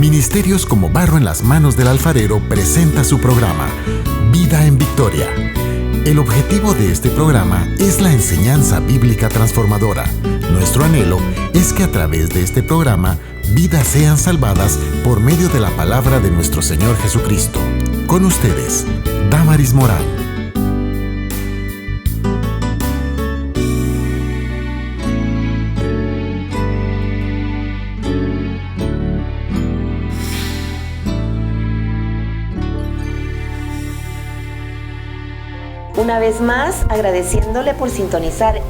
Ministerios Como Barro en las Manos del Alfarero presenta su programa, Vida en Victoria. El objetivo de este programa es la enseñanza bíblica transformadora. Nuestro anhelo es que a través de este programa, vidas sean salvadas por medio de la palabra de nuestro Señor Jesucristo. Con ustedes, Damaris Morán. Una vez más, agradeciéndole por sintonizar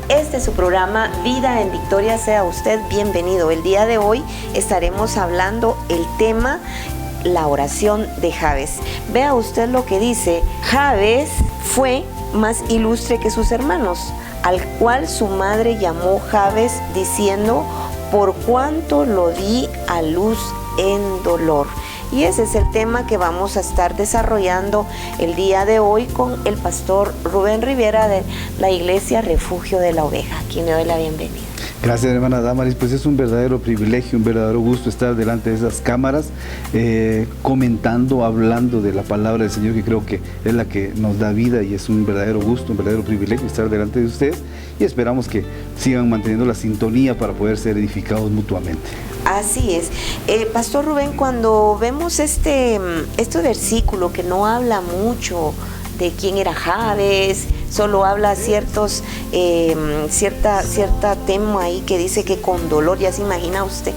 su programa Vida en Victoria. Sea usted bienvenido. El día de hoy estaremos hablando el tema, la oración de Jabes. Vea usted lo que dice: Jabes fue más ilustre que sus hermanos, al cual su madre llamó Jabes, diciendo: por cuanto lo di a luz en dolor. Y ese es el tema que vamos a estar desarrollando el día de hoy con el pastor Rubén Rivera de la Iglesia Refugio de la Oveja, a quien le doy la bienvenida. Gracias, hermana Damaris. Pues es un verdadero privilegio, un verdadero gusto estar delante de esas cámaras, comentando, hablando de la palabra del Señor, que creo que es la que nos da vida, y es un verdadero gusto, un verdadero privilegio estar delante de ustedes, y esperamos que sigan manteniendo la sintonía para poder ser edificados mutuamente. Así es. Pastor Rubén, cuando vemos este versículo que no habla mucho de quién era Jabes, solo habla cierta tema ahí que dice que con dolor, ya se imagina usted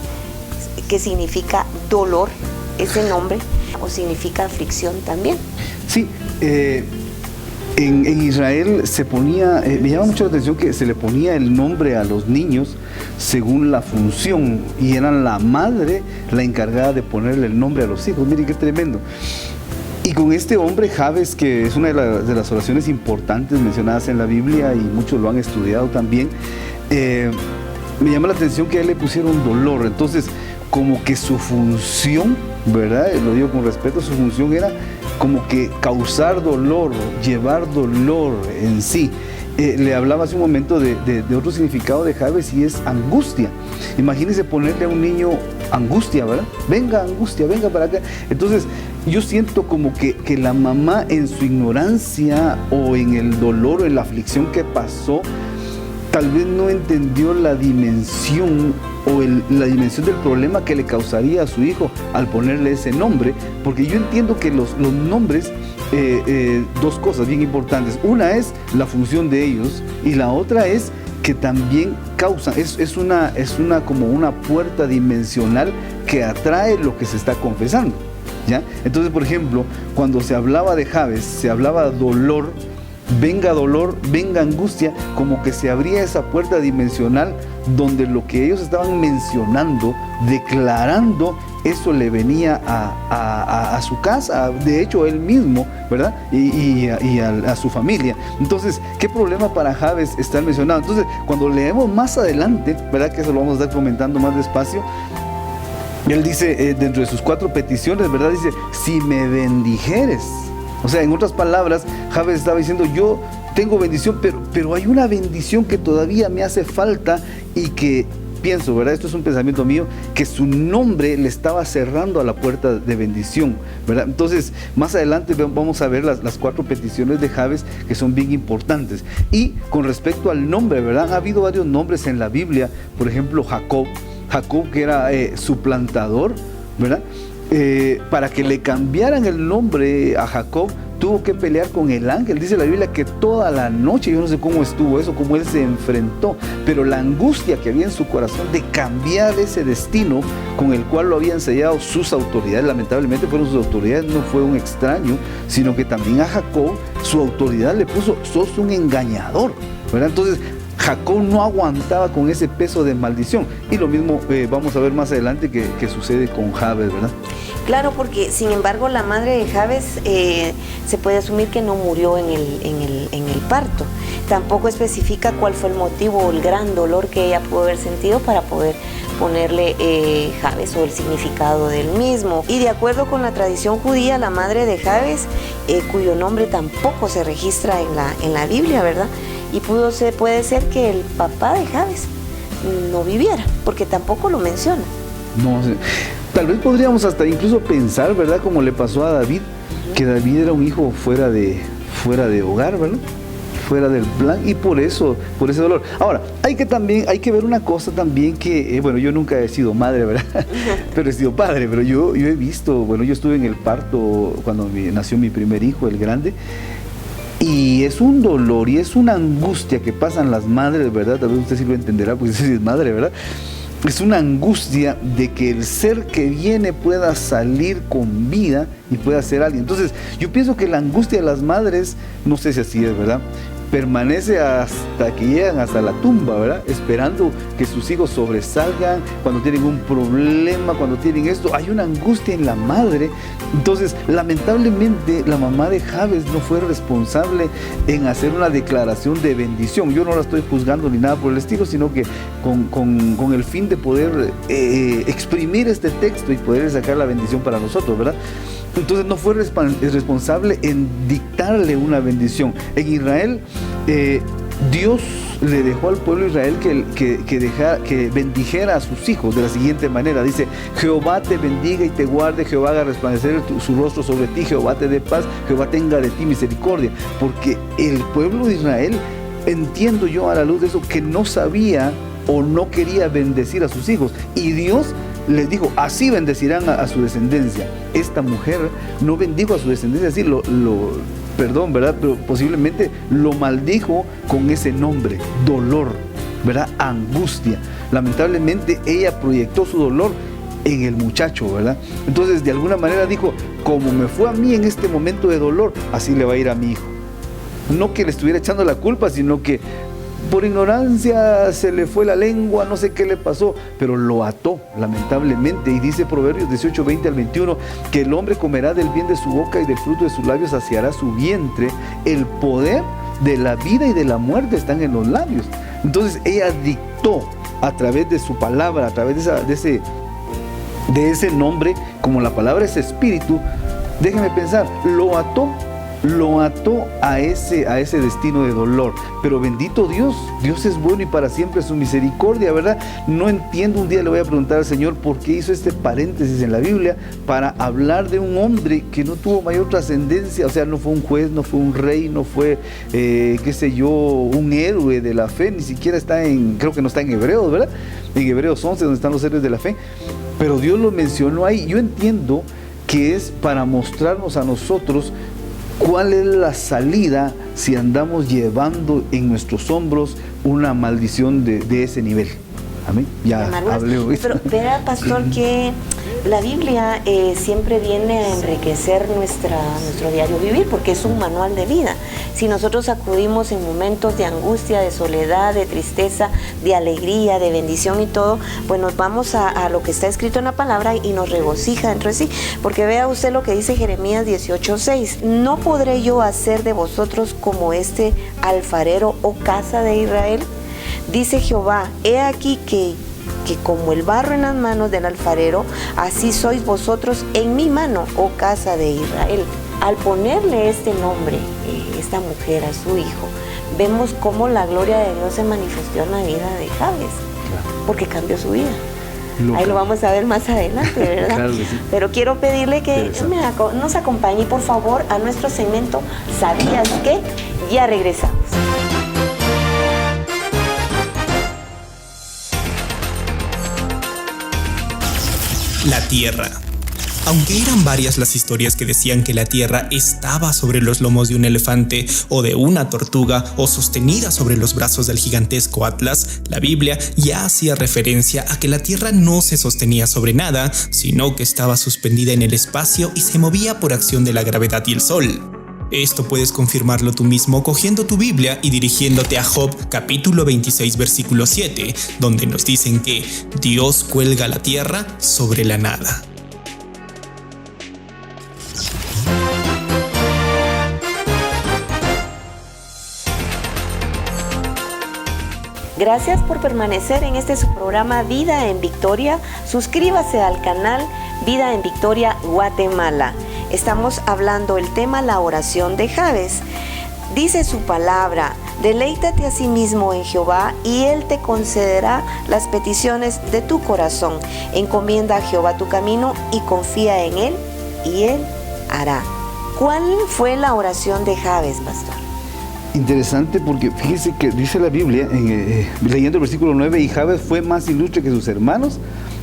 qué significa dolor, ese nombre, o significa aflicción también. Sí, en Israel se ponía, me llama mucho la atención que se le ponía el nombre a los niños según la función, y era la madre la encargada de ponerle el nombre a los hijos. Miren qué tremendo. Y con este hombre, Jabes, que es una de las oraciones importantes mencionadas en la Biblia, y muchos lo han estudiado también, me llama la atención que a él le pusieron dolor. Entonces, como que su función, ¿verdad? Lo digo con respeto, su función era como que causar dolor, llevar dolor en sí. Le hablaba hace un momento de otro significado de Jabes, y es angustia. Imagínense ponerle a un niño angustia, ¿verdad? Venga, angustia, venga para acá. Entonces, yo siento como que la mamá, en su ignorancia o en el dolor o en la aflicción que pasó, tal vez no entendió la dimensión la dimensión del problema que le causaría a su hijo al ponerle ese nombre, porque yo entiendo que los nombres, dos cosas bien importantes. Una es la función de ellos, y la otra es que también causan, es una como una puerta dimensional que atrae lo que se está confesando, ¿ya? Entonces, por ejemplo, cuando se hablaba de Jabes, se hablaba de dolor, venga angustia, como que se abría esa puerta dimensional donde lo que ellos estaban mencionando, declarando, eso le venía a su casa, de hecho él mismo, ¿verdad? Y a su familia. Entonces, ¿qué problema para Jabes estar mencionado? Entonces, cuando leemos más adelante, ¿verdad? Que eso lo vamos a estar comentando más despacio. Él dice, dentro de sus 4 peticiones, ¿verdad? Dice: si me bendijeres. O sea, en otras palabras, Jabes estaba diciendo: yo tengo bendición, pero hay una bendición que todavía me hace falta, y que pienso, ¿verdad? Esto es un pensamiento mío, que su nombre le estaba cerrando a la puerta de bendición, ¿verdad? Entonces, más adelante vamos a ver las 4 peticiones de Jabes, que son bien importantes. Y con respecto al nombre, ¿verdad? Ha habido varios nombres en la Biblia. Por ejemplo, Jacob, que era suplantador, ¿verdad? Para que le cambiaran el nombre a Jacob, tuvo que pelear con el ángel. Dice la Biblia que toda la noche, yo no sé cómo estuvo eso, cómo él se enfrentó, pero la angustia que había en su corazón de cambiar ese destino con el cual lo habían sellado sus autoridades, lamentablemente fueron sus autoridades, no fue un extraño, sino que también a Jacob su autoridad le puso: sos un engañador, ¿verdad? Entonces, Jacob no aguantaba con ese peso de maldición, y lo mismo vamos a ver más adelante que sucede con Jabes, ¿verdad? Claro, porque sin embargo la madre de Jabes se puede asumir que no murió en el parto. Tampoco especifica cuál fue el motivo o el gran dolor que ella pudo haber sentido para poder ponerle Jabes, o el significado del mismo. Y de acuerdo con la tradición judía, la madre de Jabes, cuyo nombre tampoco se registra en la Biblia, ¿verdad? Y puede ser que el papá de Jabes no viviera, porque tampoco lo menciona. No sé. Tal vez podríamos hasta incluso pensar, ¿verdad? Como le pasó a David, que David era un hijo fuera de hogar, ¿verdad? Fuera del plan, y por ese dolor. Ahora, hay que ver una cosa también que, bueno, yo nunca he sido madre, ¿verdad? Pero he sido padre, pero yo he visto, bueno, yo estuve en el parto cuando nació mi primer hijo, el grande, y es un dolor y es una angustia que pasan las madres, ¿verdad? Tal vez usted sí lo entenderá, porque usted sí es madre, ¿verdad? Es una angustia de que el ser que viene pueda salir con vida y pueda ser alguien. Entonces, yo pienso que la angustia de las madres, no sé si así es, ¿verdad?, permanece hasta que llegan hasta la tumba, ¿verdad? Esperando que sus hijos sobresalgan, cuando tienen un problema, cuando tienen esto, hay una angustia en la madre. Entonces, lamentablemente, la mamá de Jabes no fue responsable en hacer una declaración de bendición. Yo no la estoy juzgando ni nada por el estilo, sino que con el fin de poder exprimir este texto y poder sacar la bendición para nosotros, ¿verdad? Entonces no fue responsable en dictarle una bendición. En Israel, Dios le dejó al pueblo de Israel que bendijera a sus hijos de la siguiente manera. Dice: Jehová te bendiga y te guarde, Jehová haga resplandecer su rostro sobre ti, Jehová te dé paz, Jehová tenga de ti misericordia. Porque el pueblo de Israel, entiendo yo a la luz de eso, que no sabía o no quería bendecir a sus hijos. Y Dios les dijo: así bendecirán a su descendencia. Esta mujer no bendijo a su descendencia así, perdón, ¿verdad? Pero posiblemente lo maldijo con ese nombre: dolor, ¿verdad? Angustia. Lamentablemente ella proyectó su dolor en el muchacho, ¿verdad? Entonces, de alguna manera dijo: como me fue a mí en este momento de dolor, así le va a ir a mi hijo. No que le estuviera echando la culpa, sino que por ignorancia se le fue la lengua, no sé qué le pasó, pero lo ató, lamentablemente. Y dice Proverbios 18, 20 al 21, que el hombre comerá del bien de su boca y del fruto de sus labios saciará su vientre. El poder de la vida y de la muerte están en los labios. Entonces ella dictó a través de su palabra, a través de ese nombre, como la palabra es espíritu, déjeme pensar, lo ató a ese destino de dolor. Pero bendito Dios, Dios es bueno y para siempre su misericordia, ¿verdad? No entiendo, un día le voy a preguntar al Señor por qué hizo este paréntesis en la Biblia para hablar de un hombre que no tuvo mayor trascendencia. O sea, no fue un juez, no fue un rey, no fue, un héroe de la fe, ni siquiera creo que no está en Hebreos, ¿verdad? En Hebreos 11, donde están los héroes de la fe. Pero Dios lo mencionó ahí. Yo entiendo que es para mostrarnos a nosotros cuál es la salida si andamos llevando en nuestros hombros una maldición de ese nivel. Amén. Ya hablé hoy. Pero vea, pastor, que la Biblia siempre viene a enriquecer nuestro diario vivir, porque es un manual de vida. Si nosotros acudimos en momentos de angustia, de soledad, de tristeza, de alegría, de bendición y todo, pues nos vamos a lo que está escrito en la palabra y nos regocija dentro de sí. Porque vea usted lo que dice Jeremías 18:6. No podré yo hacer de vosotros como este alfarero, oh casa de Israel. Dice Jehová: he aquí que como el barro en las manos del alfarero, así sois vosotros en mi mano, oh casa de Israel. Al ponerle este nombre, esta mujer a su hijo, vemos cómo la gloria de Dios se manifestó en la vida de Jabes, porque cambió su vida. Ahí lo vamos a ver más adelante, ¿verdad? Claro que sí. Pero quiero pedirle que nos acompañe, por favor, a nuestro segmento ¿Sabías qué? Ya regresamos. La Tierra. Aunque eran varias las historias que decían que la Tierra estaba sobre los lomos de un elefante o de una tortuga o sostenida sobre los brazos del gigantesco Atlas, la Biblia ya hacía referencia a que la Tierra no se sostenía sobre nada, sino que estaba suspendida en el espacio y se movía por acción de la gravedad y el Sol. Esto puedes confirmarlo tú mismo cogiendo tu Biblia y dirigiéndote a Job capítulo 26 versículo 7, donde nos dicen que Dios cuelga la tierra sobre la nada. Gracias por permanecer en este su programa Vida en Victoria. Suscríbase al canal Vida en Victoria Guatemala. Estamos hablando el tema la oración de Jabes. Dice su palabra: Deleítate a sí mismo en Jehová y Él te concederá las peticiones de tu corazón. Encomienda a Jehová tu camino y confía en Él y Él hará. ¿Cuál fue la oración de Jabes, pastor? Interesante, porque fíjese que dice la Biblia, leyendo el versículo 9, y Jabes fue más ilustre que sus hermanos,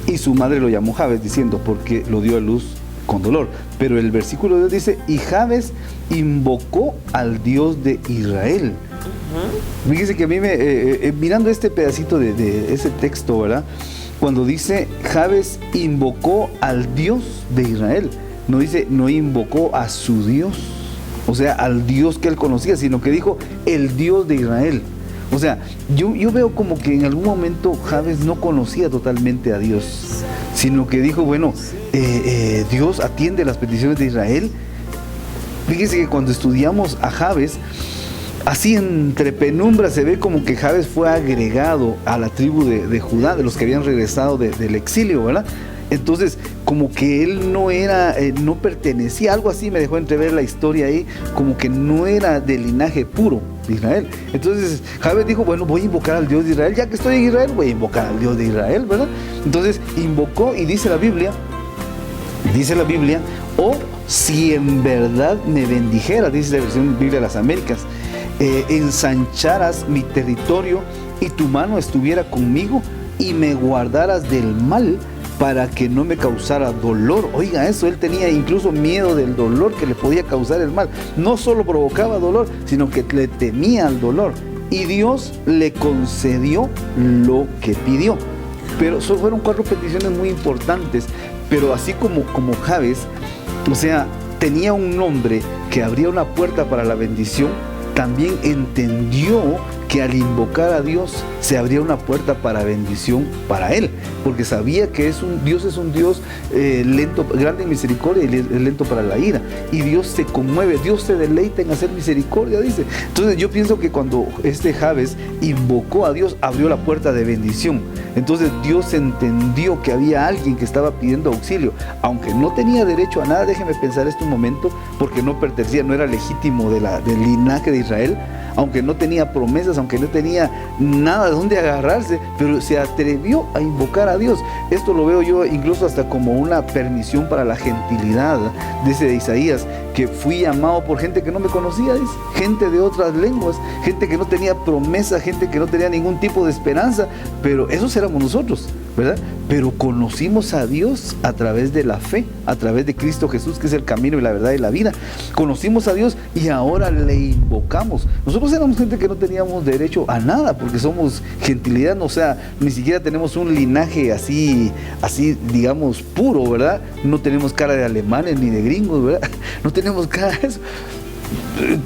y su madre lo llamó Jabes, diciendo, porque lo dio a luz con dolor. Pero el versículo 2 dice, y Jabes invocó al Dios de Israel. Fíjese que a mí mirando este pedacito de ese texto, ¿verdad? Cuando dice Jabes invocó al Dios de Israel, no dice, no invocó a su Dios, o sea, al Dios que él conocía, sino que dijo el Dios de Israel. O sea, yo veo como que en algún momento Jabes no conocía totalmente a Dios, sino que dijo, bueno, Dios atiende las peticiones de Israel. Fíjese que cuando estudiamos a Jabes, así entre penumbras se ve como que Jabes fue agregado a la tribu de Judá, de los que habían regresado del exilio, ¿verdad? Entonces, como que él no era, no pertenecía, algo así me dejó entrever la historia ahí, como que no era del linaje puro de Israel. Entonces, Jabes dijo, bueno, voy a invocar al Dios de Israel, ya que estoy en Israel, voy a invocar al Dios de Israel, ¿verdad? Entonces, invocó y dice la Biblia, oh, si en verdad me bendijera, dice la versión Biblia de las Américas, ensancharas mi territorio y tu mano estuviera conmigo y me guardaras del mal para que no me causara dolor. Oiga eso, él tenía incluso miedo del dolor que le podía causar el mal. No solo provocaba dolor, sino que le temía al dolor. Y Dios le concedió lo que pidió. Pero fueron 4 peticiones muy importantes. Pero así como Jabes, o sea, tenía un nombre que abría una puerta para la bendición, también entendió que al invocar a Dios se abría una puerta para bendición para él, porque sabía que Dios es un Dios lento, grande en misericordia y lento para la ira, y Dios se conmueve, Dios se deleita en hacer misericordia, dice. Entonces yo pienso que cuando Jabes invocó a Dios, abrió la puerta de bendición. Entonces Dios entendió que había alguien que estaba pidiendo auxilio, aunque no tenía derecho a nada. Déjeme pensar esto un momento, porque no pertenecía, no era legítimo del linaje de Israel, aunque no tenía promesas, aunque no tenía nada de dónde agarrarse, pero se atrevió a invocar a Dios. Esto lo veo yo incluso hasta como una permisión para la gentilidad, dice de Isaías, que fui llamado por gente que no me conocía, dice, gente de otras lenguas, gente que no tenía promesa, gente que no tenía ningún tipo de esperanza, pero esos éramos nosotros, ¿verdad? Pero conocimos a Dios a través de la fe, a través de Cristo Jesús, que es el camino y la verdad y la vida. Conocimos a Dios y ahora le invocamos. Nosotros éramos gente que no teníamos derecho a nada, porque somos gentilidad, o sea, ni siquiera tenemos un linaje así, digamos, puro, ¿verdad? No tenemos cara de alemanes ni de gringos, ¿verdad? No tenemos cara de eso.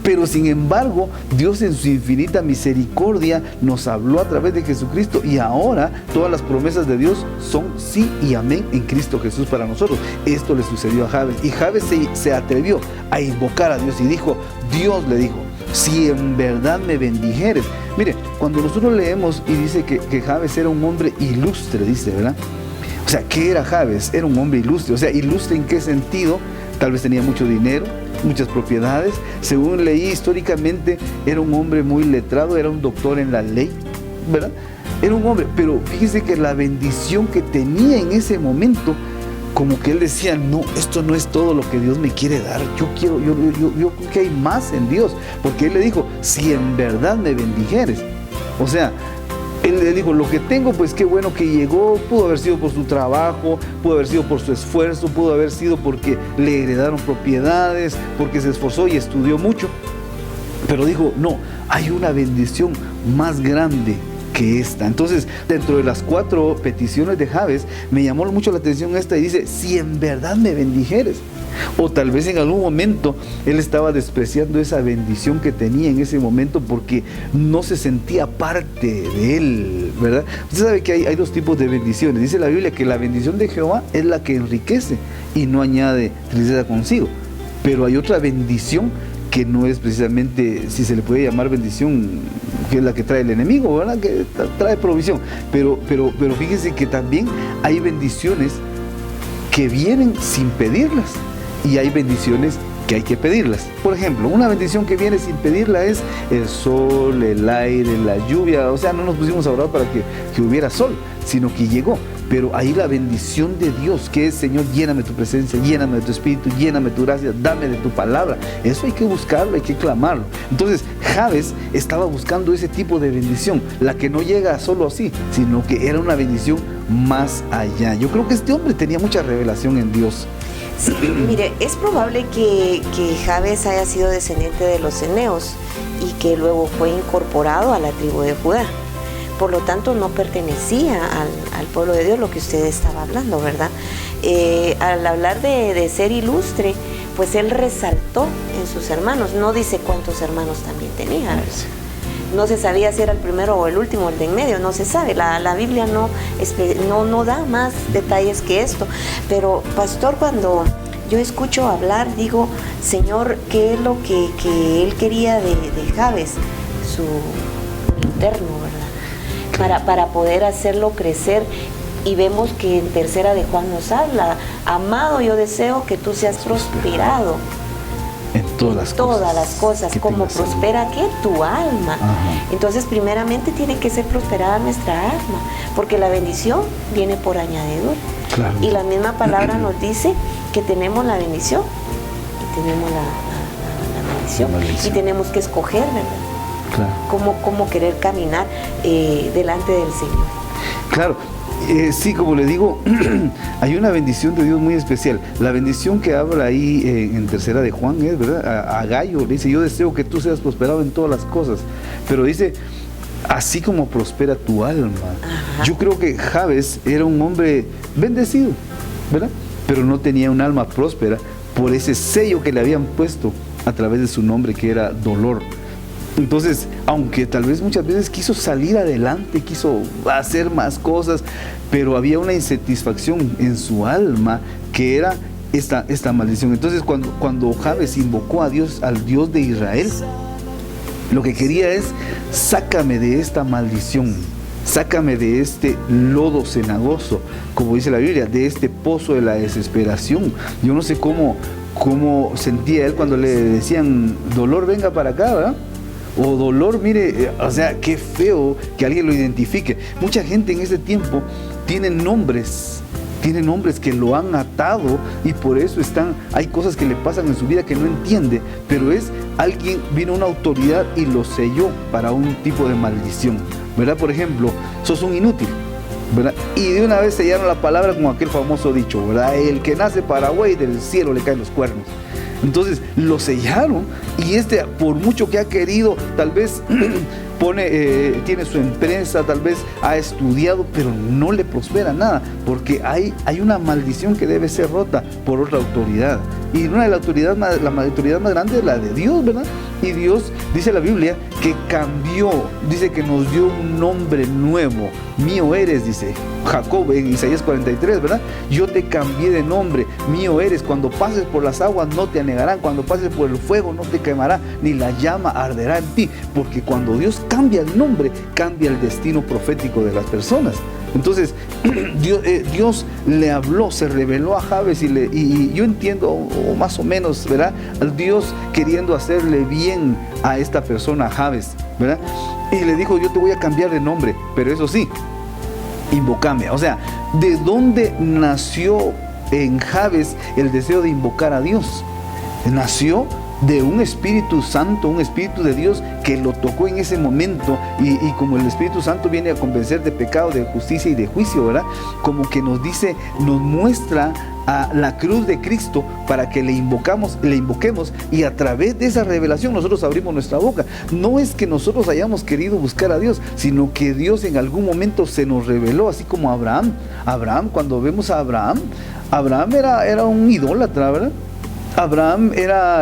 Pero sin embargo, Dios en su infinita misericordia nos habló a través de Jesucristo, y ahora todas las promesas de Dios son sí y amén en Cristo Jesús para nosotros. Esto le sucedió a Jabes, y Jabes se atrevió a invocar a Dios y dijo, Dios le dijo, si en verdad me bendijeres. Mire, cuando nosotros leemos y dice que Jabes era un hombre ilustre, dice, ¿verdad? O sea, ¿qué era Jabes? Era un hombre ilustre. O sea, ¿ilustre en qué sentido? Tal vez tenía mucho dinero, muchas propiedades. Según leí históricamente, era un hombre muy letrado, era un doctor en la ley, ¿verdad? Era un hombre, pero fíjese que la bendición que tenía en ese momento, como que él decía, no, esto no es todo lo que Dios me quiere dar, yo creo que hay más en Dios, porque él le dijo, si en verdad me bendijeres. O sea, él le dijo, lo que tengo, pues qué bueno que llegó, pudo haber sido por su trabajo, pudo haber sido por su esfuerzo, pudo haber sido porque le heredaron propiedades, porque se esforzó y estudió mucho. Pero dijo, no, hay una bendición más grande que esta. Entonces, dentro de las 4 peticiones de Jabes, me llamó mucho la atención esta, y dice, si en verdad me bendijeres. O tal vez en algún momento él estaba despreciando esa bendición que tenía en ese momento, porque no se sentía parte de él, ¿verdad? Usted sabe que hay 2 tipos de bendiciones. Dice la Biblia que la bendición de Jehová es la que enriquece y no añade tristeza consigo. Pero hay otra bendición que no es precisamente, si se le puede llamar bendición, que es la que trae el enemigo, ¿verdad? Que trae provisión. Pero fíjense que también hay bendiciones que vienen sin pedirlas, y hay bendiciones que hay que pedirlas. Por ejemplo, una bendición que viene sin pedirla es el sol, el aire, la lluvia. O sea, no nos pusimos a orar para que hubiera sol, sino que llegó. Pero ahí la bendición de Dios, que es: Señor, lléname tu presencia, lléname de tu espíritu, lléname tu gracia, dame de tu palabra. Eso hay que buscarlo, hay que clamarlo. Entonces Jabes estaba buscando ese tipo de bendición, la que no llega solo así, sino que era una bendición más allá. Yo creo que este hombre tenía mucha revelación en Dios. Sí, mire, es probable que Jabes haya sido descendiente de los eneos y que luego fue incorporado a la tribu de Judá. Por lo tanto, no pertenecía al pueblo de Dios, lo que usted estaba hablando, ¿verdad? Al hablar de ser ilustre, pues él resaltó en sus hermanos. No dice cuántos hermanos también tenía, ¿verdad? No se sabía si era el primero o el último, el de en medio, no se sabe. La Biblia no da más detalles que esto. Pero, pastor, cuando yo escucho hablar, digo: Señor, ¿qué es lo que él quería de Jabes? Su interno, ¿verdad? Para poder hacerlo crecer. Y vemos que en tercera de Juan nos habla: amado, yo deseo que tú seas prosperado en todas las cosas, como prospera ¿qué? Tu alma. Ajá. Entonces, primeramente tiene que ser prosperada nuestra alma, porque la bendición viene por añadidura. Claro. Y la misma palabra nos dice que tenemos la bendición y tenemos la maldición, y tenemos que escoger, ¿verdad? Claro. Cómo querer caminar delante del Señor. Claro. Sí, como le digo, hay una bendición de Dios muy especial. La bendición que habla ahí en tercera de Juan es, ¿verdad? A Gallo le dice: yo deseo que tú seas prosperado en todas las cosas. Pero dice: así como prospera tu alma. Ajá. Yo creo que Jabes era un hombre bendecido, ¿verdad? Pero no tenía un alma próspera por ese sello que le habían puesto a través de su nombre, que era dolor. Entonces, aunque tal vez muchas veces quiso salir adelante, quiso hacer más cosas, pero había una insatisfacción en su alma que era esta maldición. Entonces, cuando Jabes invocó a Dios, al Dios de Israel, lo que quería es: sácame de esta maldición, sácame de este lodo cenagoso, como dice la Biblia, de este pozo de la desesperación. Yo no sé cómo sentía él cuando le decían: dolor, venga para acá, ¿verdad? O dolor, mire, o sea, qué feo que alguien lo identifique. Mucha gente en este tiempo tiene nombres que lo han atado, y por eso hay cosas que le pasan en su vida que no entiende, pero vino una autoridad y lo selló para un tipo de maldición, ¿verdad? Por ejemplo, sos un inútil, ¿verdad? Y de una vez sellaron la palabra con aquel famoso dicho, ¿verdad? El que nace para buey, del cielo le caen los cuernos. Entonces lo sellaron, y por mucho que ha querido, tal vez tiene su empresa, tal vez ha estudiado, pero no le prospera nada, porque hay una maldición que debe ser rota por otra autoridad. Y la autoridad más grande es la de Dios, ¿verdad? Y Dios, dice la Biblia, que cambió, dice que nos dio un nombre nuevo. Mío eres, dice Jacob en Isaías 43, ¿verdad? Yo te cambié de nombre, mío eres. Cuando pases por las aguas no te anegarán, cuando pases por el fuego no te quemará, ni la llama arderá en ti. Porque cuando Dios cambia el nombre, cambia el destino profético de las personas. Entonces, Dios le habló, se reveló a Jabes, y yo entiendo, o más o menos, ¿verdad? Dios queriendo hacerle bien a esta persona, a Jabes, ¿verdad? Y le dijo: yo te voy a cambiar de nombre, pero eso sí, invócame. O sea, ¿de dónde nació en Jabes el deseo de invocar a Dios? Nació de un Espíritu Santo, un Espíritu de Dios que lo tocó en ese momento, y como el Espíritu Santo viene a convencer de pecado, de justicia y de juicio, ¿verdad? Como que nos muestra a la cruz de Cristo para que le invoquemos, y a través de esa revelación nosotros abrimos nuestra boca. No es que nosotros hayamos querido buscar a Dios, sino que Dios en algún momento se nos reveló, así como Abraham, cuando vemos a Abraham era un idólatra, ¿verdad? Abraham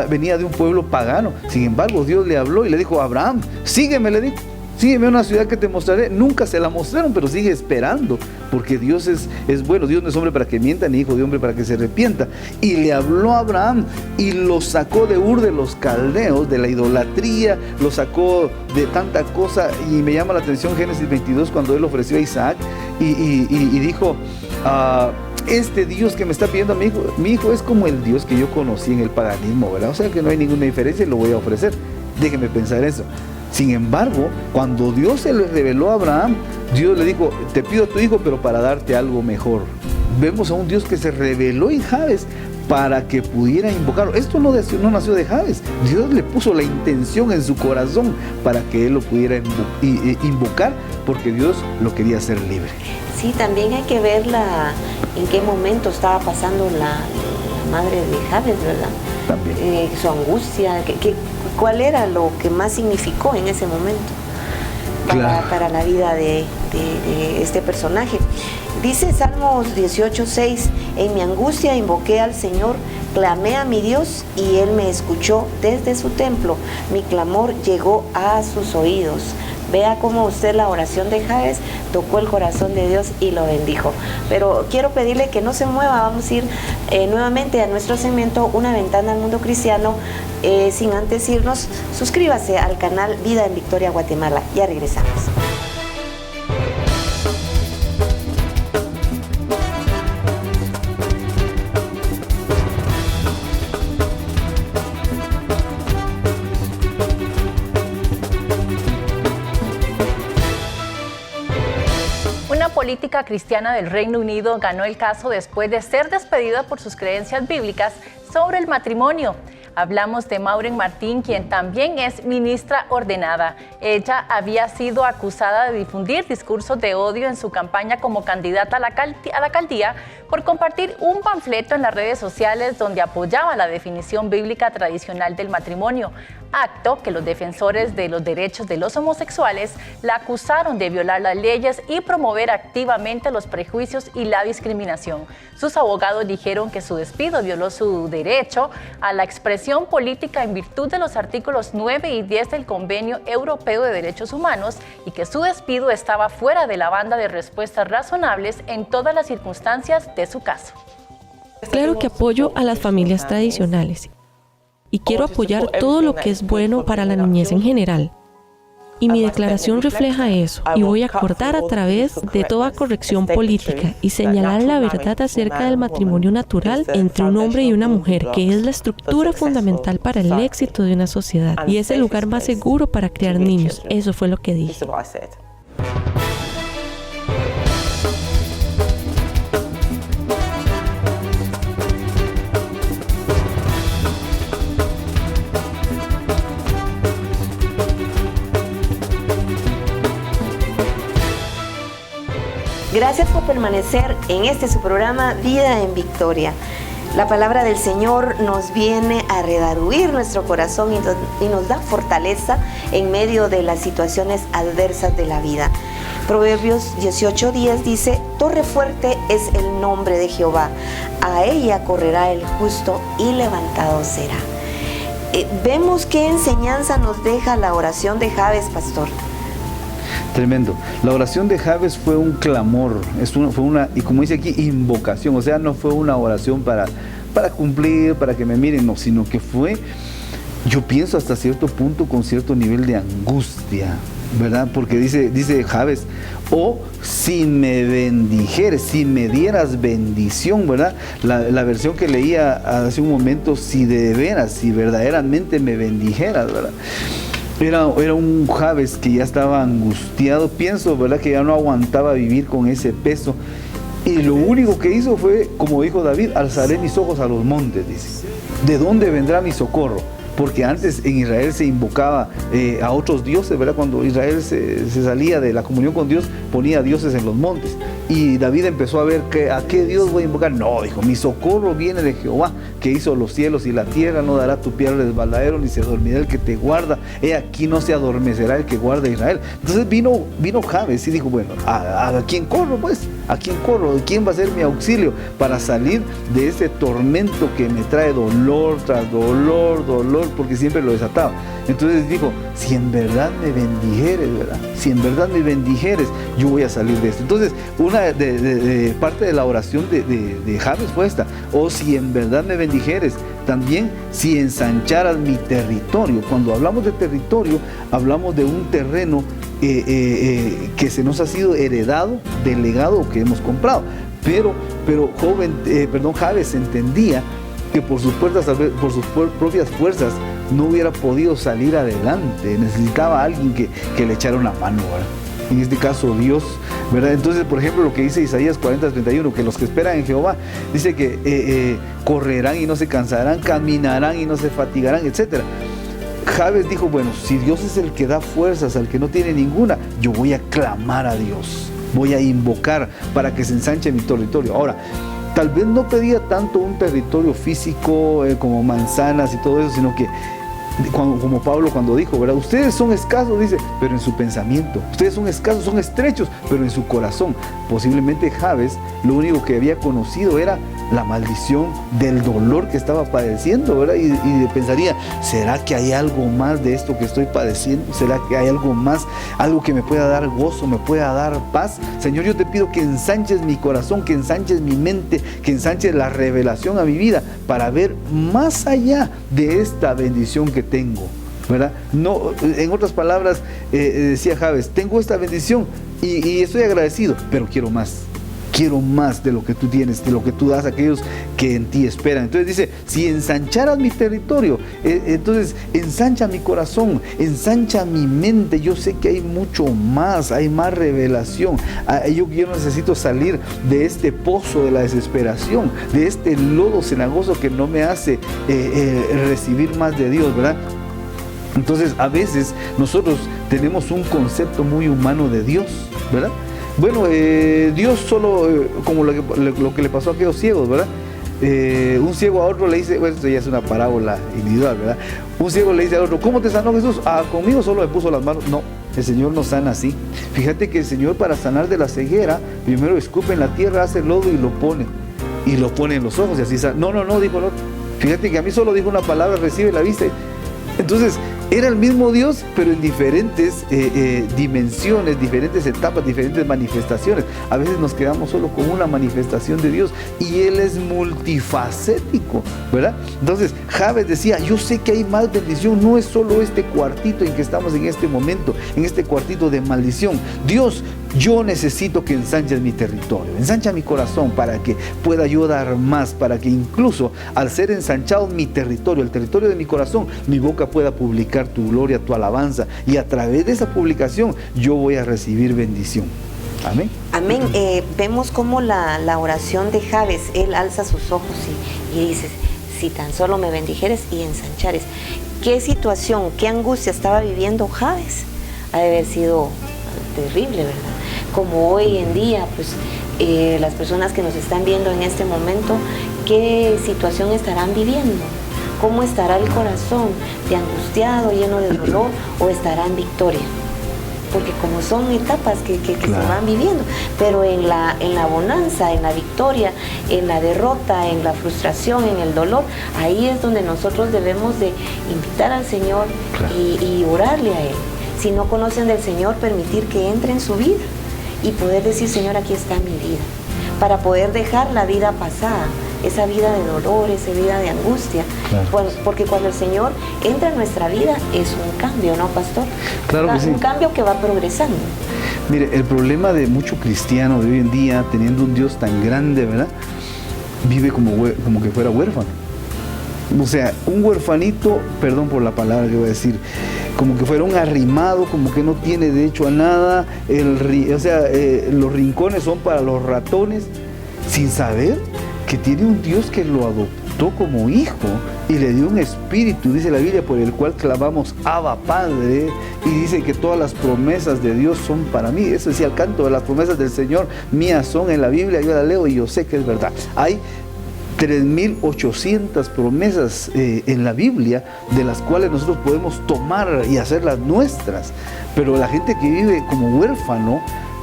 venía de un pueblo pagano. Sin embargo, Dios le habló y le dijo: Abraham, sígueme, le dijo. Sígueme a una ciudad que te mostraré. Nunca se la mostraron, pero sigue esperando, porque Dios es bueno. Dios no es hombre para que mienta, ni hijo de hombre para que se arrepienta. Y le habló a Abraham y lo sacó de Ur de los Caldeos, de la idolatría, lo sacó de tanta cosa. Y me llama la atención Génesis 22, cuando él ofreció a Isaac y dijo: este Dios que me está pidiendo a mi hijo es como el Dios que yo conocí en el paganismo, ¿verdad? O sea que no hay ninguna diferencia y lo voy a ofrecer. Déjeme pensar eso. Sin embargo, cuando Dios se le reveló a Abraham, Dios le dijo, te pido a tu hijo, pero para darte algo mejor. Vemos a un Dios que se reveló en Jabes para que pudiera invocarlo. Esto no nació de Jabes. Dios le puso la intención en su corazón para que él lo pudiera invocar, porque Dios lo quería hacer libre. Sí, también hay que ver en qué momento estaba pasando la madre de Jabes, ¿verdad? También. Su angustia, ¿cuál era lo que más significó en ese momento para la vida de este personaje? Dice Salmos 18:6, en mi angustia invoqué al Señor, clamé a mi Dios y Él me escuchó desde su templo, mi clamor llegó a sus oídos. Vea cómo usted la oración de Jabes tocó el corazón de Dios y lo bendijo. Pero quiero pedirle que no se mueva, vamos a ir nuevamente a nuestro segmento Una Ventana al Mundo Cristiano. Sin antes irnos, suscríbase al canal Vida en Victoria Guatemala. Ya regresamos. Política cristiana del Reino Unido ganó el caso después de ser despedida por sus creencias bíblicas sobre el matrimonio. Hablamos de Maureen Martín, quien también es ministra ordenada. Ella había sido acusada de difundir discursos de odio en su campaña como candidata a la alcaldía por compartir un panfleto en las redes sociales donde apoyaba la definición bíblica tradicional del matrimonio, acto que los defensores de los derechos de los homosexuales la acusaron de violar las leyes y promover activamente los prejuicios y la discriminación. Sus abogados dijeron que su despido violó su derecho a la expresión política en virtud de los artículos 9 y 10 del Convenio Europeo de Derechos Humanos y que su despido estaba fuera de la banda de respuestas razonables en todas las circunstancias de su caso. Claro que apoyo a las familias tradicionales y quiero apoyar todo lo que es bueno para la niñez en general. Y mi declaración refleja eso, y voy a cortar a través de toda corrección política y señalar la verdad acerca del matrimonio natural entre un hombre y una mujer, que es la estructura fundamental para el éxito de una sociedad y es el lugar más seguro para criar niños. Eso fue lo que dije. Gracias por permanecer en su programa Vida en Victoria. La palabra del Señor nos viene a redarguir nuestro corazón y nos da fortaleza en medio de las situaciones adversas de la vida. Proverbios 18:10 dice, torre fuerte es el nombre de Jehová, a ella correrá el justo y levantado será. Vemos qué enseñanza nos deja la oración de Jabes, pastor. Tremendo. La oración de Jabes fue un clamor, fue una, y como dice aquí, invocación. O sea, no fue una oración para cumplir, para que me miren, no, sino que fue, yo pienso hasta cierto punto, con cierto nivel de angustia, ¿verdad? Porque dice Jabes, si me bendijeres, si me dieras bendición, ¿verdad? La versión que leía hace un momento, si verdaderamente me bendijeras, ¿verdad? Era un Jabes que ya estaba angustiado, pienso, ¿verdad?, que ya no aguantaba vivir con ese peso. Y lo único que hizo fue, como dijo David, alzaré mis ojos a los montes, dice. ¿De dónde vendrá mi socorro? Porque antes en Israel se invocaba a otros dioses, ¿verdad? Cuando Israel se salía de la comunión con Dios, ponía dioses en los montes. Y David empezó a ver a qué Dios voy a invocar. No, dijo, mi socorro viene de Jehová, que hizo los cielos y la tierra. No dará tu pie al resbaladero, ni se dormirá el que te guarda. He aquí no se adormecerá el que guarda a Israel. Entonces vino Jabes y dijo, bueno, ¿a quién corro pues? ¿A quién corro? ¿Quién va a ser mi auxilio para salir de ese tormento que me trae dolor tras dolor, porque siempre lo desataba? Entonces dijo, si en verdad me bendijeres, ¿verdad? Si en verdad me bendijeres, yo voy a salir de esto. Entonces, una de parte de la oración de Jabes fue esta, si en verdad me bendijeres, también si ensancharas mi territorio. Cuando hablamos de territorio, hablamos de un terreno que se nos ha sido heredado, delegado o que hemos comprado. pero Jabes entendía que por sus propias fuerzas no hubiera podido salir adelante. Necesitaba a alguien que le echara una mano, ¿verdad? En este caso Dios, ¿verdad? Entonces, por ejemplo, lo que dice Isaías 40:31, que los que esperan en Jehová, dice que correrán y no se cansarán, caminarán y no se fatigarán, etc. Jabes dijo, bueno, si Dios es el que da fuerzas al que no tiene ninguna, yo voy a clamar a Dios, voy a invocar para que se ensanche mi territorio. Ahora, tal vez no pedía tanto un territorio físico como manzanas y todo eso, sino que como Pablo cuando dijo, ¿verdad? Ustedes son escasos, dice, pero en su pensamiento. Ustedes son escasos, son estrechos, pero en su corazón. Posiblemente Jabes lo único que había conocido era la maldición del dolor que estaba padeciendo, ¿verdad? Y pensaría, ¿será que hay algo más de esto que estoy padeciendo? ¿Será que hay algo más, algo que me pueda dar gozo, me pueda dar paz? Señor, yo te pido que ensanches mi corazón, que ensanches mi mente, que ensanches la revelación a mi vida para ver más allá de esta bendición que tengo, ¿verdad? No, en otras palabras, decía Jabes, tengo esta bendición y estoy agradecido, pero quiero más. Quiero más de lo que tú tienes, de lo que tú das a aquellos que en ti esperan. Entonces dice, si ensancharas mi territorio, entonces ensancha mi corazón, ensancha mi mente. Yo sé que hay mucho más, hay más revelación. Yo necesito salir de este pozo de la desesperación, de este lodo cenagoso que no me hace recibir más de Dios, ¿verdad? Entonces a veces nosotros tenemos un concepto muy humano de Dios, ¿verdad? Bueno, Dios solo, como lo que le pasó a aquellos ciegos, ¿verdad? Un ciego a otro le dice, bueno, esto ya es una parábola individual, ¿verdad? Un ciego le dice al otro, ¿cómo te sanó Jesús? Conmigo solo me puso las manos. No, el Señor no sana así. Fíjate que el Señor, para sanar de la ceguera, primero escupe en la tierra, hace lodo y lo pone en los ojos y así sana. No, dijo el otro. Fíjate que a mí solo dijo una palabra, recibe la vista. Entonces, era el mismo Dios, pero en diferentes dimensiones, diferentes etapas, diferentes manifestaciones. A veces nos quedamos solo con una manifestación de Dios y Él es multifacético, ¿verdad? Entonces, Jabes decía, yo sé que hay más bendición, no es solo este cuartito en que estamos en este momento, en este cuartito de maldición. Dios, yo necesito que ensanches mi territorio, ensancha mi corazón para que pueda yo dar más, para que incluso al ser ensanchado mi territorio, el territorio de mi corazón, mi boca pueda publicar tu gloria, tu alabanza, y a través de esa publicación yo voy a recibir bendición. Amén. Amén. Vemos cómo la oración de Jabes, él alza sus ojos y dice, si tan solo me bendijeres y ensanchares. ¿Qué situación, qué angustia estaba viviendo Jabes? Ha de haber sido terrible, ¿verdad? Como hoy en día, pues las personas que nos están viendo en este momento, ¿qué situación estarán viviendo? ¿Cómo estará el corazón? ¿De angustiado, lleno de dolor, o estará en victoria? Porque como son etapas que se van viviendo, pero en la bonanza, en la victoria, en la derrota, en la frustración, en el dolor, ahí es donde nosotros debemos de invitar al Señor y orarle a Él. Si no conocen del Señor, permitir que entre en su vida y poder decir, Señor, aquí está mi vida, para poder dejar la vida pasada, esa vida de dolor, esa vida de angustia, porque cuando el Señor entra en nuestra vida es un cambio, ¿no, pastor? Claro que sí. Un cambio que va progresando. Mire, el problema de mucho cristiano de hoy en día, teniendo un Dios tan grande, ¿verdad? Vive como que fuera huérfano. O sea, un huerfanito, perdón por la palabra que voy a decir, como que fuera un arrimado, como que no tiene derecho a nada, los rincones son para los ratones, sin saber que tiene un Dios que lo adoptó como hijo y le dio un espíritu, dice la Biblia, por el cual clamamos Abba Padre, y dice que todas las promesas de Dios son para mí. Eso decía el canto, de las promesas del Señor mías son. En la Biblia yo la leo y yo sé que es verdad. Hay 3.800 promesas en la Biblia, de las cuales nosotros podemos tomar y hacerlas nuestras, pero la gente que vive como huérfano,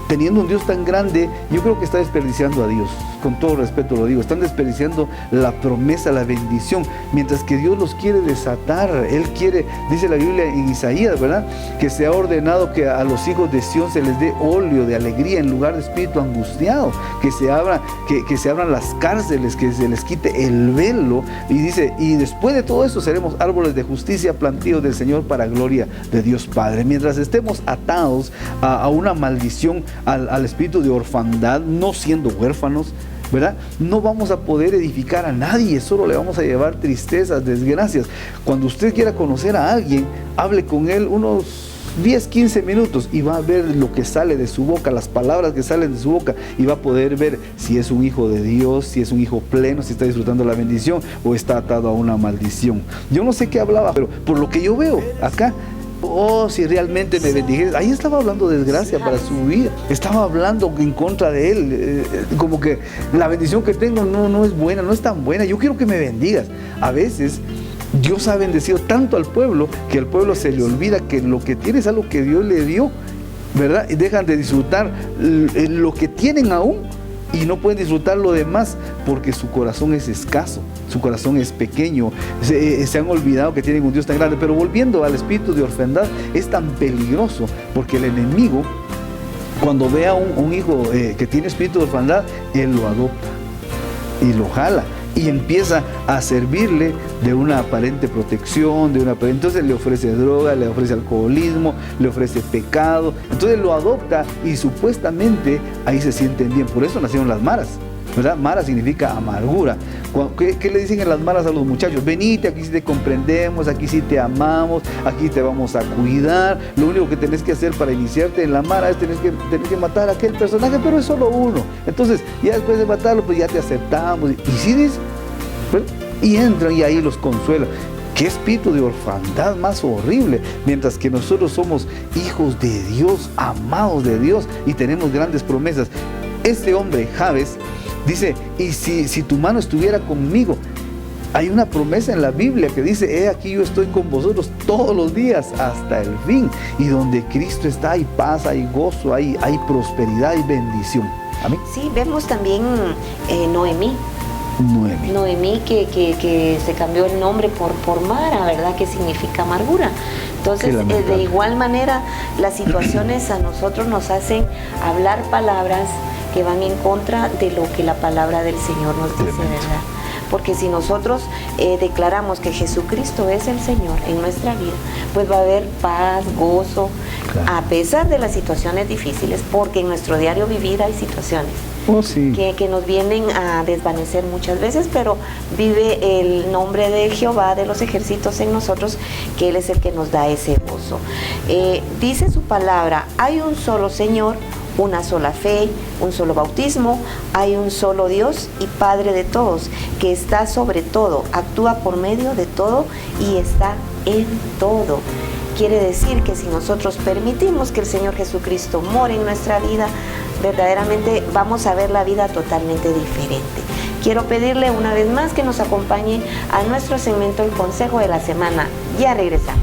teniendo un Dios tan grande, yo creo que está desperdiciando a Dios. Con todo respeto lo digo, están desperdiciando la promesa, la bendición, mientras que Dios los quiere desatar. Él quiere, dice la Biblia en Isaías, ¿verdad?, que se ha ordenado que a los hijos de Sión se les dé óleo de alegría en lugar de espíritu angustiado, que se abran las cárceles, que se les quite el velo, y dice, y después de todo eso seremos árboles de justicia plantíos del Señor para gloria de Dios Padre. Mientras estemos atados a una maldición, al espíritu de orfandad, no siendo huérfanos, ¿verdad? No vamos a poder edificar a nadie, solo le vamos a llevar tristezas, desgracias. Cuando usted quiera conocer a alguien, hable con él unos 10, 15 minutos y va a ver lo que sale de su boca, las palabras que salen de su boca, y va a poder ver si es un hijo de Dios, si es un hijo pleno, si está disfrutando la bendición o está atado a una maldición. Yo no sé qué hablaba, pero por lo que yo veo acá, si realmente me bendijeres, ahí estaba hablando desgracia para su vida, estaba hablando en contra de él, como que la bendición que tengo no es buena, no es tan buena, yo quiero que me bendigas. A veces Dios ha bendecido tanto al pueblo que al pueblo se le olvida que lo que tiene es algo que Dios le dio, ¿verdad? Y dejan de disfrutar lo que tienen aún y no pueden disfrutar lo demás porque su corazón es escaso, su corazón es pequeño, se han olvidado que tienen un Dios tan grande. Pero volviendo al espíritu de orfandad, es tan peligroso porque el enemigo, cuando ve a un hijo que tiene espíritu de orfandad, él lo adopta y lo jala y empieza a servirle de una aparente protección, entonces le ofrece droga, le ofrece alcoholismo, le ofrece pecado, entonces lo adopta y supuestamente ahí se sienten bien. Por eso nacieron las maras, ¿verdad? Mara significa amargura. ¿Qué le dicen en las maras a los muchachos? Venite, aquí sí te comprendemos, aquí sí te amamos, aquí te vamos a cuidar. Lo único que tenés que hacer para iniciarte en la mara es tenés que matar a aquel personaje, pero es solo uno. Entonces, ya después de matarlo, pues ya te aceptamos. Y sí dice, ¿verdad? Y entran y ahí los consuelan. Qué espíritu de orfandad más horrible, mientras que nosotros somos hijos de Dios, amados de Dios y tenemos grandes promesas. Este hombre, Jabes, dice, y si tu mano estuviera conmigo. Hay una promesa en la Biblia que dice, he aquí yo estoy con vosotros todos los días hasta el fin. Y donde Cristo está hay paz, hay gozo, hay prosperidad y bendición. Amén. Sí, vemos también Noemí, que se cambió el nombre por Mara, ¿verdad? Que significa amargura. Entonces, de igual manera, las situaciones a nosotros nos hacen hablar palabras que van en contra de lo que la palabra del Señor nos dice, ¿verdad? Porque si nosotros declaramos que Jesucristo es el Señor en nuestra vida, pues va a haber paz, gozo, claro, a pesar de las situaciones difíciles, porque en nuestro diario vivir hay situaciones que nos vienen a desvanecer muchas veces, pero vive el nombre de Jehová de los ejércitos en nosotros, que Él es el que nos da ese gozo. Dice su palabra, hay un solo Señor, una sola fe, un solo bautismo, hay un solo Dios y Padre de todos, que está sobre todo, actúa por medio de todo y está en todo. Quiere decir que si nosotros permitimos que el Señor Jesucristo more en nuestra vida, verdaderamente vamos a ver la vida totalmente diferente. Quiero pedirle una vez más que nos acompañe a nuestro segmento El Consejo de la Semana. Ya regresamos.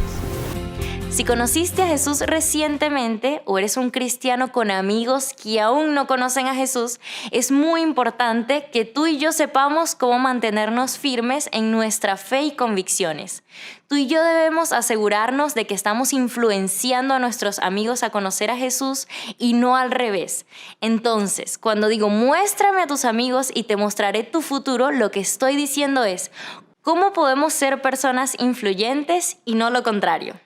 Si conociste a Jesús recientemente o eres un cristiano con amigos que aún no conocen a Jesús, es muy importante que tú y yo sepamos cómo mantenernos firmes en nuestra fe y convicciones. Tú y yo debemos asegurarnos de que estamos influenciando a nuestros amigos a conocer a Jesús y no al revés. Entonces, cuando digo muéstrame a tus amigos y te mostraré tu futuro, lo que estoy diciendo es cómo podemos ser personas influyentes y no lo contrario.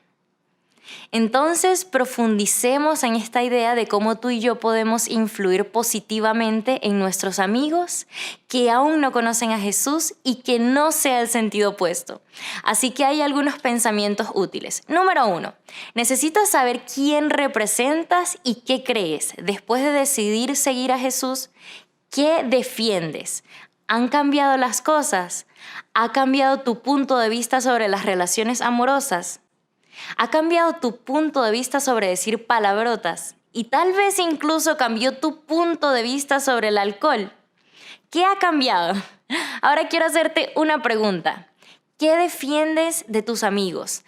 Entonces, profundicemos en esta idea de cómo tú y yo podemos influir positivamente en nuestros amigos que aún no conocen a Jesús y que no sea el sentido opuesto. Así que hay algunos pensamientos útiles. Número 1, necesitas saber quién representas y qué crees. Después de decidir seguir a Jesús, ¿qué defiendes? ¿Han cambiado las cosas? ¿Ha cambiado tu punto de vista sobre las relaciones amorosas? ¿Ha cambiado tu punto de vista sobre decir palabrotas? Y tal vez incluso cambió tu punto de vista sobre el alcohol. ¿Qué ha cambiado? Ahora quiero hacerte una pregunta. ¿Qué defiendes de tus amigos?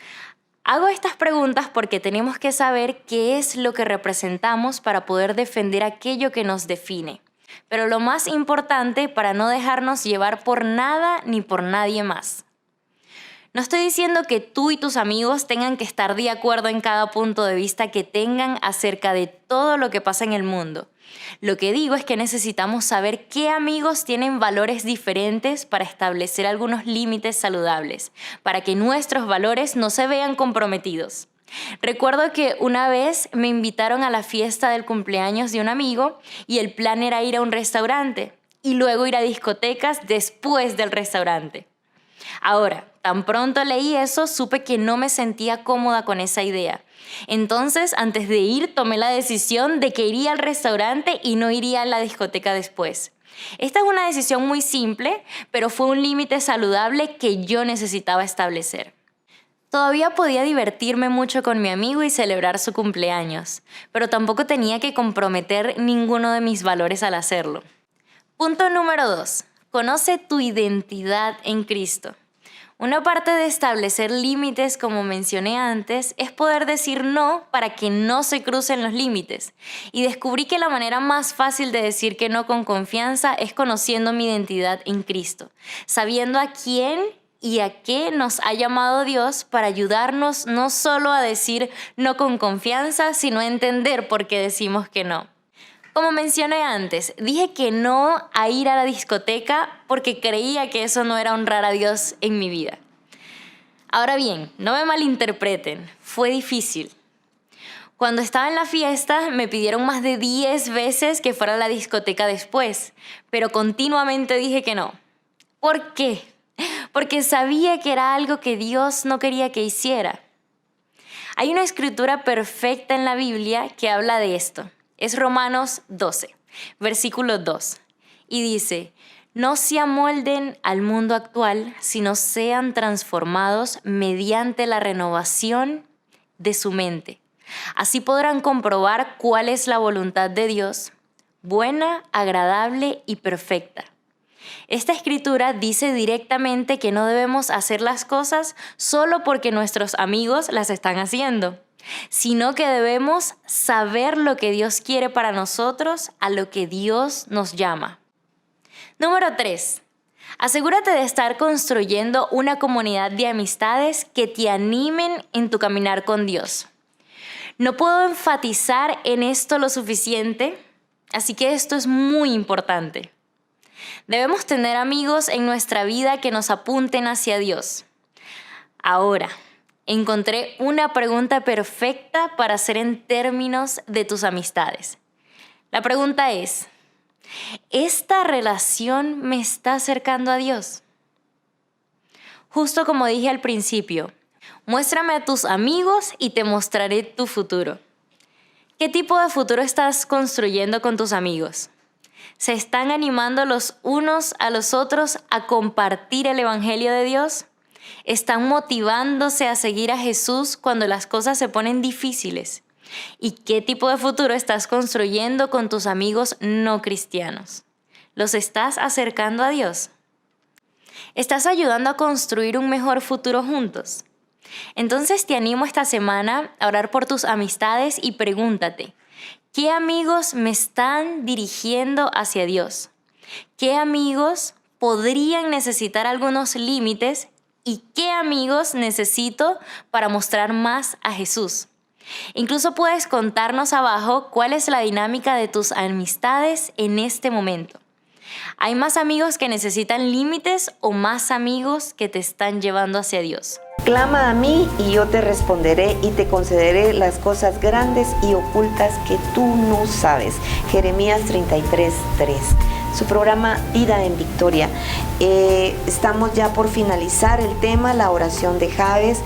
Hago estas preguntas porque tenemos que saber qué es lo que representamos para poder defender aquello que nos define. Pero lo más importante, para no dejarnos llevar por nada ni por nadie más. No estoy diciendo que tú y tus amigos tengan que estar de acuerdo en cada punto de vista que tengan acerca de todo lo que pasa en el mundo. Lo que digo es que necesitamos saber qué amigos tienen valores diferentes para establecer algunos límites saludables, para que nuestros valores no se vean comprometidos. Recuerdo que una vez me invitaron a la fiesta del cumpleaños de un amigo y el plan era ir a un restaurante. y luego ir a discotecas después del restaurante. Ahora, tan pronto leí eso, supe que no me sentía cómoda con esa idea. Entonces, antes de ir, tomé la decisión de que iría al restaurante y no iría a la discoteca después. Esta es una decisión muy simple, pero fue un límite saludable que yo necesitaba establecer. Todavía podía divertirme mucho con mi amigo y celebrar su cumpleaños, pero tampoco tenía que comprometer ninguno de mis valores al hacerlo. Punto número 2. Conoce tu identidad en Cristo. Una parte de establecer límites, como mencioné antes, es poder decir no para que no se crucen los límites. Y descubrí que la manera más fácil de decir que no con confianza es conociendo mi identidad en Cristo, sabiendo a quién y a qué nos ha llamado Dios para ayudarnos no solo a decir no con confianza, sino a entender por qué decimos que no. Como mencioné antes, dije que no a ir a la discoteca porque creía que eso no era honrar a Dios en mi vida. Ahora bien, no me malinterpreten, fue difícil. Cuando estaba en la fiesta me pidieron más de 10 veces que fuera a la discoteca después, pero continuamente dije que no. ¿Por qué? Porque sabía que era algo que Dios no quería que hiciera. Hay una escritura perfecta en la Biblia que habla de esto. Es Romanos 12, versículo 2. Y dice, no se amolden al mundo actual, sino sean transformados mediante la renovación de su mente. Así podrán comprobar cuál es la voluntad de Dios, buena, agradable y perfecta. Esta escritura dice directamente que no debemos hacer las cosas solo porque nuestros amigos las están haciendo, sino que debemos saber lo que Dios quiere para nosotros, a lo que Dios nos llama. Número 3. Asegúrate de estar construyendo una comunidad de amistades que te animen en tu caminar con Dios. No puedo enfatizar en esto lo suficiente, así que esto es muy importante. Debemos tener amigos en nuestra vida que nos apunten hacia Dios. Ahora, encontré una pregunta perfecta para hacer en términos de tus amistades. La pregunta es, ¿esta relación me está acercando a Dios? Justo como dije al principio, muéstrame a tus amigos y te mostraré tu futuro. ¿Qué tipo de futuro estás construyendo con tus amigos? ¿Se están animando los unos a los otros a compartir el Evangelio de Dios? ¿Están motivándose a seguir a Jesús cuando las cosas se ponen difíciles? ¿Y qué tipo de futuro estás construyendo con tus amigos no cristianos? ¿Los estás acercando a Dios? ¿Estás ayudando a construir un mejor futuro juntos? Entonces te animo esta semana a orar por tus amistades y pregúntate, ¿qué amigos me están dirigiendo hacia Dios? ¿Qué amigos podrían necesitar algunos límites? ¿Y qué amigos necesito para mostrar más a Jesús? Incluso puedes contarnos abajo cuál es la dinámica de tus amistades en este momento. ¿Hay más amigos que necesitan límites o más amigos que te están llevando hacia Dios? Clama a mí y yo te responderé y te concederé las cosas grandes y ocultas que tú no sabes. Jeremías 33:3. Su programa Vida en Victoria. Estamos ya por finalizar el tema, la oración de Jabes.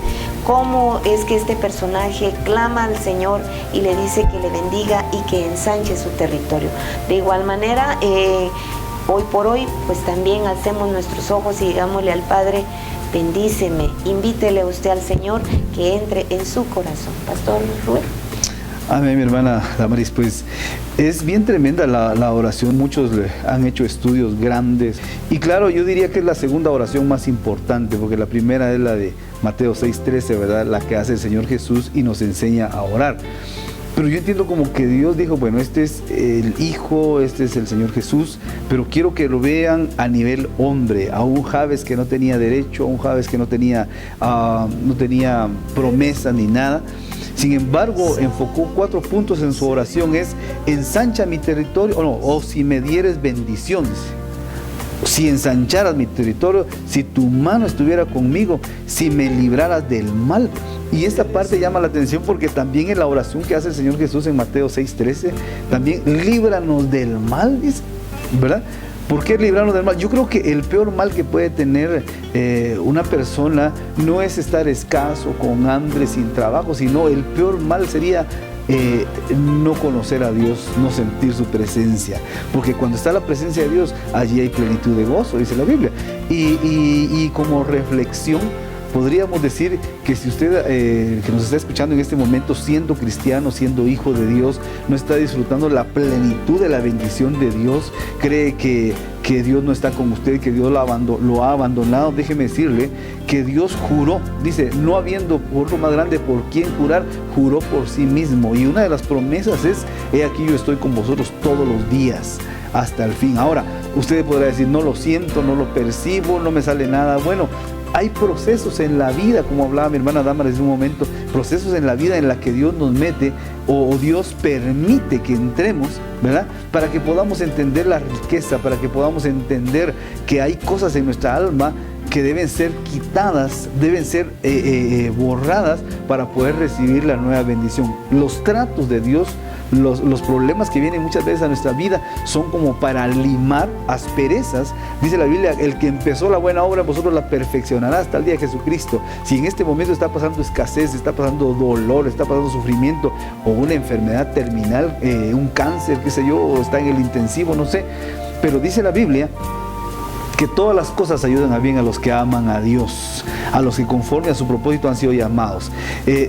Cómo es que este personaje clama al Señor y le dice que le bendiga y que ensanche su territorio. De igual manera, hoy por hoy, pues también alcemos nuestros ojos y digámosle al Padre, bendíceme, invítele usted al Señor que entre en su corazón. Pastor Rubén. Amén, mi hermana Damaris. Pues es bien tremenda la oración. Muchos han hecho estudios grandes. Y claro, yo diría que es la segunda oración más importante, porque la primera es la de Mateo 6:13, ¿verdad? La que hace el Señor Jesús y nos enseña a orar. Pero yo entiendo como que Dios dijo, bueno, este es el Hijo, este es el Señor Jesús, pero quiero que lo vean a nivel hombre, a un Jabes que no tenía derecho, a un Jabes que no tenía promesa ni nada. Sin embargo, enfocó 4 puntos en su oración, es ensancha mi territorio, o si me dieres bendiciones. Si ensancharas mi territorio, si tu mano estuviera conmigo, si me libraras del mal. Y esta parte llama la atención porque también en la oración que hace el Señor Jesús en Mateo 6:13, también líbranos del mal, ¿verdad? ¿Por qué librarnos del mal? Yo creo que el peor mal que puede tener una persona no es estar escaso, con hambre, sin trabajo, sino el peor mal sería no conocer a Dios, no sentir su presencia, porque cuando está la presencia de Dios, allí hay plenitud de gozo, dice la Biblia. Y como reflexión, podríamos decir que si usted que nos está escuchando en este momento, siendo cristiano, siendo hijo de Dios, no está disfrutando la plenitud de la bendición de Dios, cree que Dios no está con usted, que Dios lo ha abandonado, déjeme decirle que Dios juró, dice, no habiendo otro más grande por quien jurar, juró por sí mismo. Y una de las promesas es, he aquí yo estoy con vosotros todos los días hasta el fin. Ahora, usted podrá decir, no lo siento, no lo percibo, no me sale nada. Bueno, hay procesos en la vida, como hablaba mi hermana Damaris hace un momento, procesos en la vida en la que Dios nos mete o Dios permite que entremos, ¿verdad? Para que podamos entender la riqueza, para que podamos entender que hay cosas en nuestra alma que deben ser quitadas, deben ser borradas para poder recibir la nueva bendición. Los tratos de Dios, los problemas que vienen muchas veces a nuestra vida son como para limar asperezas. Dice la Biblia, el que empezó la buena obra, vosotros la perfeccionará hasta el día de Jesucristo. Si en este momento está pasando escasez, está pasando dolor, está pasando sufrimiento o una enfermedad terminal, un cáncer, qué sé yo, o está en el intensivo, no sé, pero dice la Biblia que todas las cosas ayudan a bien a los que aman a Dios, a los que conforme a su propósito han sido llamados.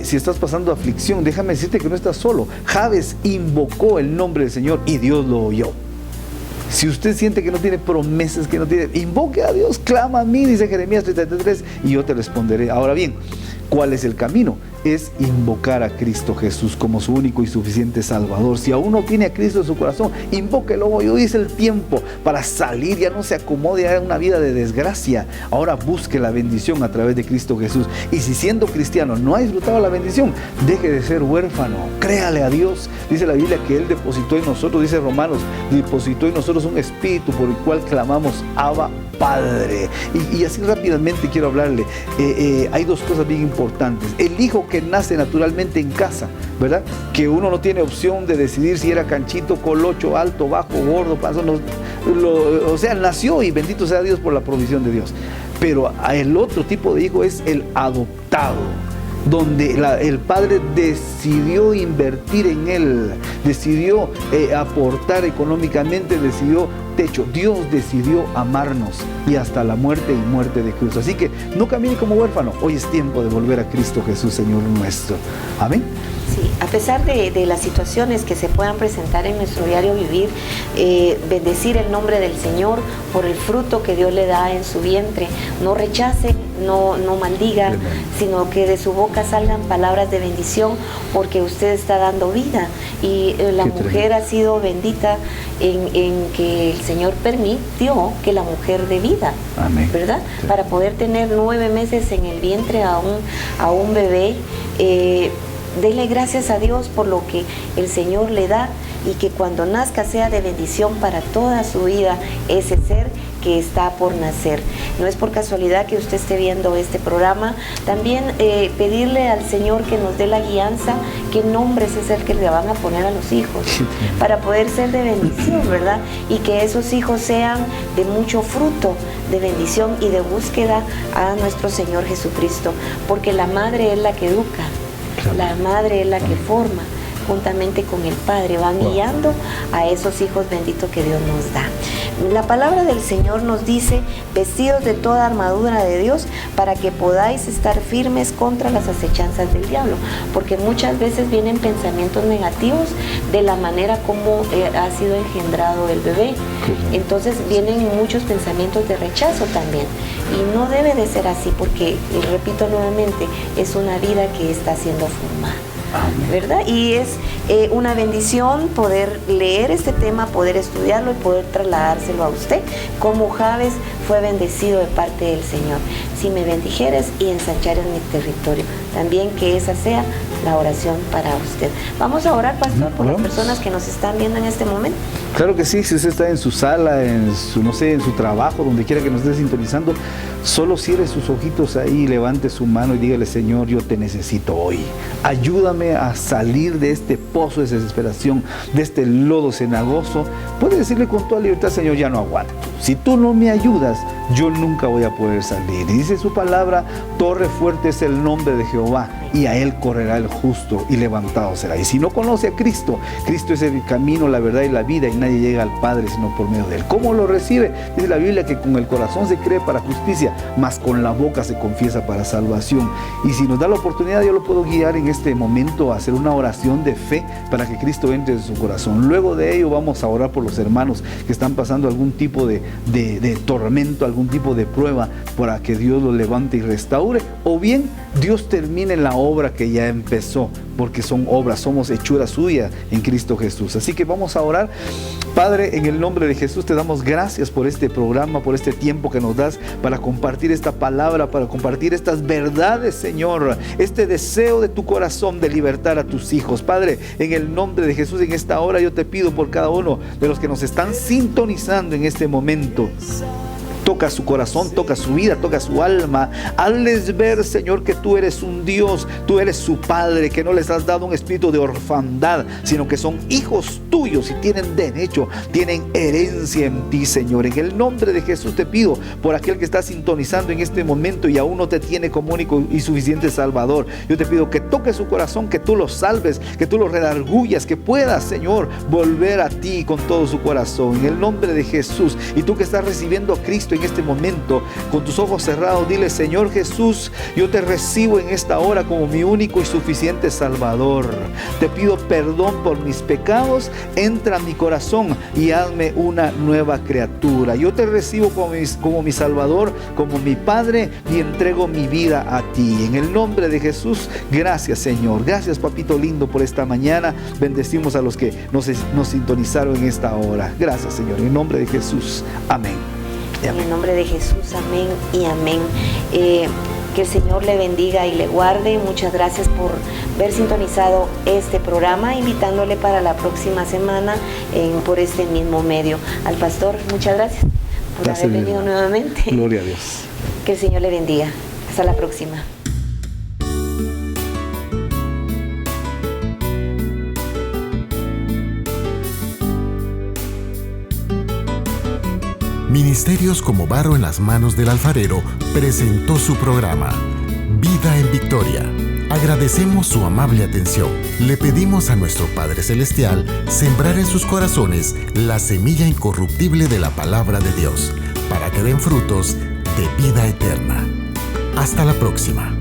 Si estás pasando aflicción, déjame decirte que no estás solo. Jabes invocó el nombre del Señor y Dios lo oyó. Si usted siente que no tiene promesas, que no tiene, invoque a Dios, clama a mí, dice Jeremías 33, y yo te responderé. Ahora bien, ¿cuál es el camino? Es invocar a Cristo Jesús como su único y suficiente Salvador. Si aún no tiene a Cristo en su corazón, invóquelo hoy. Hoy es el tiempo para salir, ya no se acomode a una vida de desgracia. Ahora busque la bendición a través de Cristo Jesús. Y si siendo cristiano no ha disfrutado la bendición, deje de ser huérfano, créale a Dios. Dice la Biblia que Él depositó en nosotros, dice Romanos, depositó en nosotros un espíritu por el cual clamamos, Abba Padre. Y así rápidamente quiero hablarle, hay dos cosas bien importantes. El hijo que nace naturalmente en casa, ¿verdad? Que uno no tiene opción de decidir si era canchito, colocho, alto, bajo, gordo, paso, o sea, nació, y bendito sea Dios por la provisión de Dios. Pero el otro tipo de hijo es el adoptado, donde el padre decidió invertir en él, decidió aportar económicamente, decidió techo. Dios decidió amarnos y hasta la muerte y muerte de cruz. Así que no camine como huérfano. Hoy es tiempo de volver a Cristo Jesús, Señor nuestro. Amén. Sí, a pesar de las situaciones que se puedan presentar en nuestro diario vivir, bendecir el nombre del Señor por el fruto que Dios le da en su vientre. No rechace, no maldiga, sino que de su boca salgan palabras de bendición, porque usted está dando vida. Y la mujer ha sido bendita en que el Señor permitió que la mujer dé vida. Amén. ¿Verdad? Sí. Para poder tener 9 meses en el vientre a un bebé. Dele gracias a Dios por lo que el Señor le da, y que cuando nazca sea de bendición para toda su vida ese ser que está por nacer. No es por casualidad que usted esté viendo este programa. También pedirle al Señor que nos dé la guianza, qué nombres es el que le van a poner a los hijos, para poder ser de bendición, ¿verdad? Y que esos hijos sean de mucho fruto, de bendición y de búsqueda a nuestro Señor Jesucristo, porque la madre es la que educa. La madre es la que forma, juntamente con el Padre, van guiando a esos hijos benditos que Dios nos da. La palabra del Señor nos dice, vestidos de toda armadura de Dios, para que podáis estar firmes contra las acechanzas del diablo, porque muchas veces vienen pensamientos negativos de la manera como ha sido engendrado el bebé. Entonces vienen muchos pensamientos de rechazo también, y no debe de ser así, porque, repito nuevamente, es una vida que está siendo formada, ¿verdad? Y es una bendición poder leer este tema, poder estudiarlo y poder trasladárselo a usted, como Jabes fue bendecido de parte del Señor. Si me bendijeres y ensanchares mi territorio, también que esa sea la oración para usted. Vamos a orar, pastor, por las personas que nos están viendo en este momento. Claro que sí, si usted está en su sala, en su, no sé, en su trabajo, donde quiera que nos esté sintonizando, solo cierre sus ojitos ahí, levante su mano y dígale: Señor, yo te necesito hoy. Ayúdame a salir de este pozo de desesperación, de este lodo cenagoso. Puede decirle con toda libertad: Señor, ya no aguanto. Si tú no me ayudas, yo nunca voy a poder salir. Y dice su palabra: torre fuerte es el nombre de Jehová, y a él correrá el justo, y levantado será. Y si no conoce a Cristo, Cristo es el camino, la verdad y la vida, y nadie llega al Padre sino por medio de él. ¿Cómo lo recibe? Dice la Biblia que con el corazón se cree para justicia, mas con la boca se confiesa para salvación. Y si nos da la oportunidad, yo lo puedo guiar en este momento a hacer una oración de fe para que Cristo entre en su corazón. Luego de ello vamos a orar por los hermanos que están pasando algún tipo de tormento, algún tipo de prueba, para que Dios los levante y restaure, o bien Dios termine la obra que ya empezó, porque son obras, somos hechura suya en Cristo Jesús. Así que vamos a orar. Padre, en el nombre de Jesús te damos gracias por este programa, por este tiempo que nos das para compartir esta palabra, para compartir estas verdades, Señor, este deseo de tu corazón de libertar a tus hijos. Padre, en el nombre de Jesús, en esta hora yo te pido por cada uno de los que nos están sintonizando en este momento. Toca su corazón, toca su vida, toca su alma. Hazles ver, Señor, que tú eres un Dios, tú eres su Padre, que no les has dado un espíritu de orfandad, sino que son hijos tuyos y tienen derecho, tienen herencia en ti, Señor. En el nombre de Jesús te pido por aquel que está sintonizando en este momento y aún no te tiene como único y suficiente Salvador. Yo te pido que toques su corazón, que tú lo salves, que tú lo redargullas, que puedas, Señor, volver a ti con todo su corazón. En el nombre de Jesús. Y tú que estás recibiendo a Cristo en este momento, con tus ojos cerrados, dile: Señor Jesús, yo te recibo en esta hora como mi único y suficiente Salvador. Te pido perdón por mis pecados, entra a mi corazón y hazme una nueva criatura. Yo te recibo como mi Salvador, como mi Padre, y entrego mi vida a ti. En el nombre de Jesús, gracias, Señor. Gracias, papito lindo, por esta mañana. Bendecimos a los que nos sintonizaron en esta hora. Gracias, Señor. En el nombre de Jesús. Amén. En el nombre de Jesús, amén y amén. Que el Señor le bendiga y le guarde. Muchas gracias por haber sintonizado este programa, invitándole para la próxima semana por este mismo medio. Al pastor, muchas gracias por haber venido nuevamente. Gloria a Dios. Que el Señor le bendiga. Hasta la próxima. Ministerios Como Barro en las Manos del Alfarero presentó su programa Vida en Victoria. Agradecemos su amable atención. Le pedimos a nuestro Padre Celestial sembrar en sus corazones la semilla incorruptible de la palabra de Dios, para que den frutos de vida eterna. Hasta la próxima.